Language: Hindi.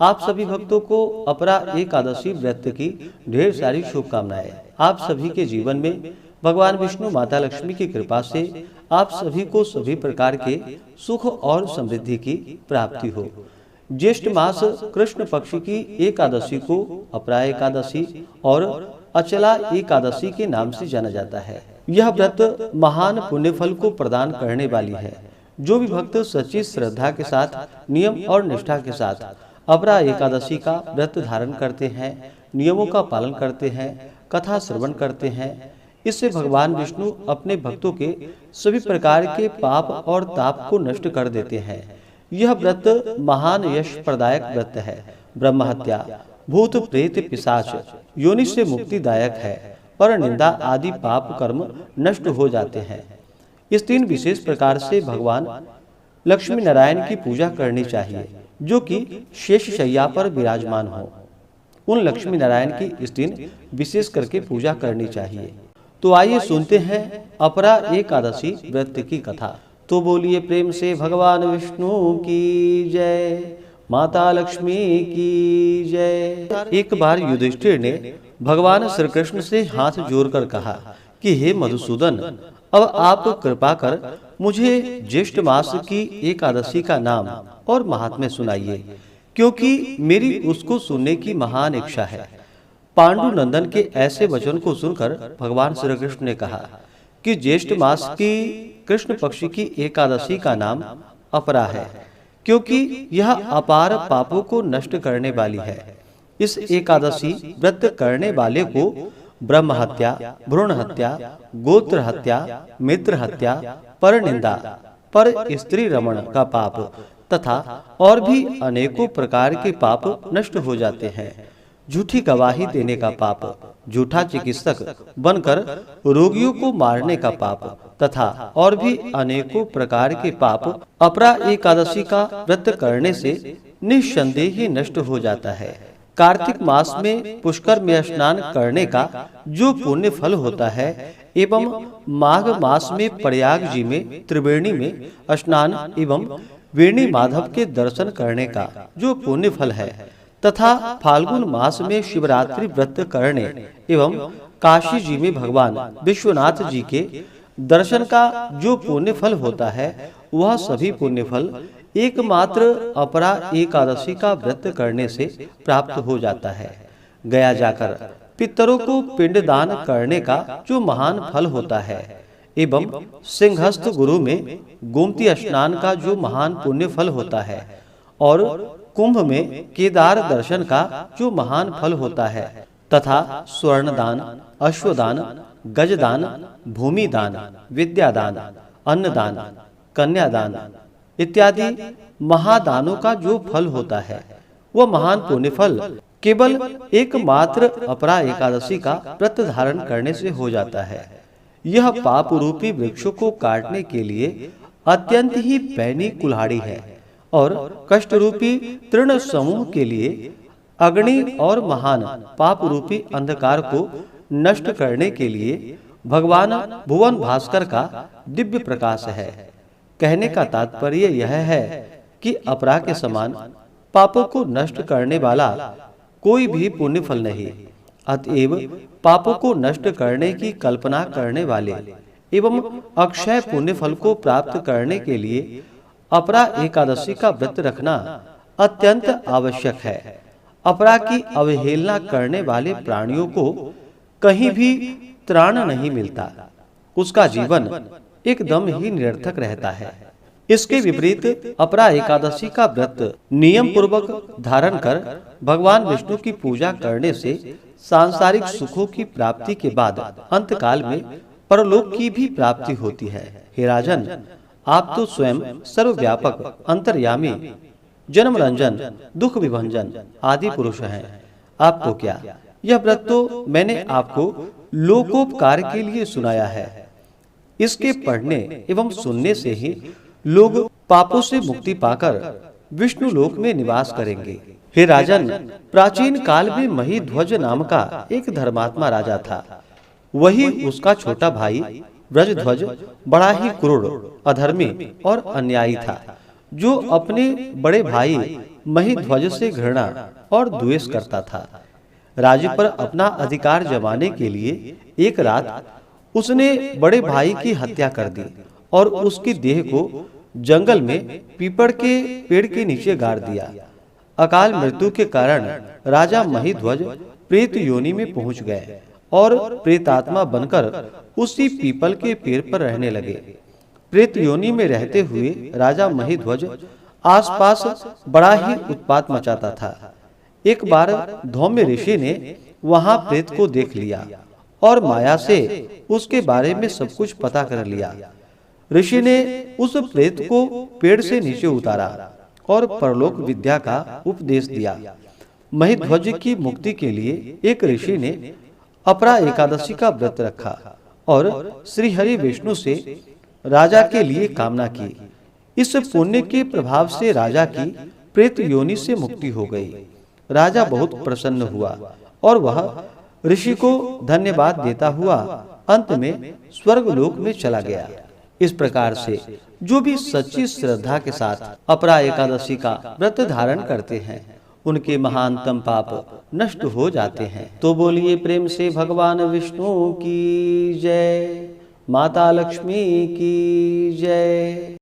आप सभी भक्तों को अपरा एकादशी व्रत की ढेर सारी शुभकामनाएं। आप सभी के जीवन में भगवान विष्णु माता लक्ष्मी की कृपा से आप सभी को सभी प्रकार के सुख और समृद्धि की प्राप्ति हो। ज्येष्ठ मास कृष्ण पक्ष की एकादशी को अपरा एकादशी और अचला एकादशी के नाम से जाना जाता है। यह व्रत महान पुण्य फल को प्रदान करने वाली है। जो भी भक्त सच्ची श्रद्धा के साथ, नियम और निष्ठा के साथ अपरा एकादशी का व्रत धारण करते हैं, नियमों का पालन करते हैं, कथा श्रवण करते हैं, इससे भगवान विष्णु अपने भक्तों के सभी प्रकार के पाप और ताप को नष्ट कर देते हैं। यह व्रत महान यश प्रदायक व्रत है। ब्रह्म हत्या, भूत प्रेत पिशाच योनि से मुक्तिदायक है। पर निंदा आदि पाप कर्म नष्ट हो जाते हैं। इस तीन विशेष प्रकार से भगवान लक्ष्मी नारायण की पूजा करनी चाहिए, जो कि शेष शैया पर विराजमान हो। उन लक्ष्मी नारायण की इस दिन विशेष करके पूजा करनी चाहिए। तो आइए सुनते हैं अपरा एकादशी व्रत की कथा। तो बोलिए प्रेम से भगवान विष्णु की जय, माता लक्ष्मी की जय। एक बार युधिष्ठिर ने भगवान श्री कृष्ण से हाथ जोड़कर कहा कि हे मधुसूदन, अब आप कृपा कर मुझे ज्येष्ठ मास की एकादशी का नाम और महात्म्य सुनाइए, क्योंकि मेरी उसको सुनने की महान इच्छा है। पांडु नंदन के ऐसे वचन को सुनकर भगवान श्री कृष्ण ने कहा कि ज्येष्ठ मास की कृष्ण पक्ष की एकादशी का नाम अपरा है, क्योंकि यह अपार पापों को नष्ट करने वाली है। इस एकादशी व्रत करने वाले को ब्रह्म हत्या, भ्रूण हत्या, गोत्र हत्या, मित्र हत्या, पर निंदा, पर स्त्री रमण का पाप तथा और भी अनेकों प्रकार के पाप नष्ट हो जाते हैं। झूठी गवाही देने का पाप, झूठा चिकित्सक बनकर रोगियों को मारने का पाप तथा और भी अनेकों प्रकार के पाप अपरा एकादशी का व्रत करने से निस्संदेह ही नष्ट हो जाता है। कार्तिक मास में पुष्कर में स्नान करने का जो पुण्य फल होता है एवं माघ मास में प्रयाग जी में त्रिवेणी में स्नान एवं वेणी माधव के दर्शन करने का जो पुण्य फल है तथा फाल्गुन मास में शिवरात्रि व्रत करने एवं काशी जी में भगवान विश्वनाथ जी के दर्शन का जो पुण्य फल होता है, वह सभी पुण्य फल एकमात्र अपरा एकादशी का व्रत करने से प्राप्त हो जाता है। गया जाकर पितरों को पिंडदान करने का जो महान फल होता है एवं सिंहस्थ गुरु में गोमती स्नान का जो महान पुण्य फल होता है और कुंभ में केदार दर्शन का जो महान फल होता है तथा स्वर्णदान, अश्वदान, गजदान, भूमिदान, विद्यादान, अन्नदान, कन्यादान इत्यादि महादानों का जो फल होता है, वह महान पुण्य फल केवल एकमात्र अपरा एकादशी का व्रत धारण करने से हो जाता है। यह पाप रूपी वृक्षों को काटने के लिए अत्यंत ही पैनी कुल्हाड़ी है और कष्ट रूपी तृण समूह के लिए अग्नि और महान पाप रूपी अंधकार को नष्ट करने के लिए भगवान भुवन भास्कर का दिव्य प्रकाश है। कहने का तात्पर्य यह है कि अपरा के समान पापों को नष्ट करने वाला कोई भी पुण्य फल नहीं। अतएव पापों को नष्ट करने की कल्पना करने वाले एवं अक्षय पुण्य फल को प्राप्त करने के लिए अपरा एकादशी का व्रत रखना अत्यंत आवश्यक है। अपरा की अवहेलना करने वाले प्राणियों को कहीं भी त्राण नहीं मिलता, उसका जीवन एकदम ही निरर्थक रहता है। इसके विपरीत अपरा एकादशी का व्रत नियम पूर्वक धारण कर भगवान विष्णु की पूजा करने से सांसारिक सुखों की प्राप्ति के बाद अंतकाल में परलोक की भी प्राप्ति होती है। हे राजन, आप तो स्वयं सर्वव्यापक, अंतर्यामी, जन्म रंजन, दुख विभंजन आदि पुरुष हैं। आपको क्या, यह व्रत तो मैंने आपको लोकोपकार के लिए सुनाया है। इसके पढ़ने एवं सुनने से ही लोग पापों से मुक्ति पाकर विष्णु लोक में निवास करेंगे। हे राजन, प्राचीन काल में महीध्वज नाम का एक धर्मात्मा राजा था। वही उसका छोटा भाई ब्रजध्वज बड़ा ही क्रूर, अधर्मी और अन्यायी था। जो अपने बड़े भाई महिध्वज से घृणा और द्वेष करता था। राज्य पर अपना अधिकार जमाने के लिए एक रात उसने बड़े भाई की हत्या कर दी और उसकी देह को जंगल में पीपड़ के पेड़ के नीचे गाड़ दिया। अकाल मृत्यु के कारण राजा महिध्वज प्रेत योनि में पहुंच गए और प्रेतात्मा बनकर उसी पीपल के पेड़ पर रहने लगे। प्रेत योनि में रहते हुए राजा महिध्वज आसपास बड़ा ही उत्पात मचाता था। एक बार धौम्य ऋषि ने वहां प्रेत को देख लिया और माया से उसके बारे में सब कुछ पता कर लिया। ऋषि ने उस प्रेत को पेड़ से नीचे उतारा और परलोक विद्या का उपदेश दिया। महिध्वज की मुक्ति के लिए एक ऋषि ने अपरा एकादशी का व्रत रखा और श्री हरि विष्णु से राजा के लिए कामना की। इस पुण्य के प्रभाव से राजा की प्रेत योनि से मुक्ति हो गई। राजा बहुत प्रसन्न हुआ और वह ऋषि को धन्यवाद देता हुआ अंत में स्वर्गलोक में चला गया। इस प्रकार से जो भी सच्ची श्रद्धा के साथ अपरा एकादशी का व्रत धारण करते हैं उनके महानतम पाप नष्ट हो जाते हैं। तो बोलिए प्रेम से भगवान विष्णु की जय, माता लक्ष्मी की जय।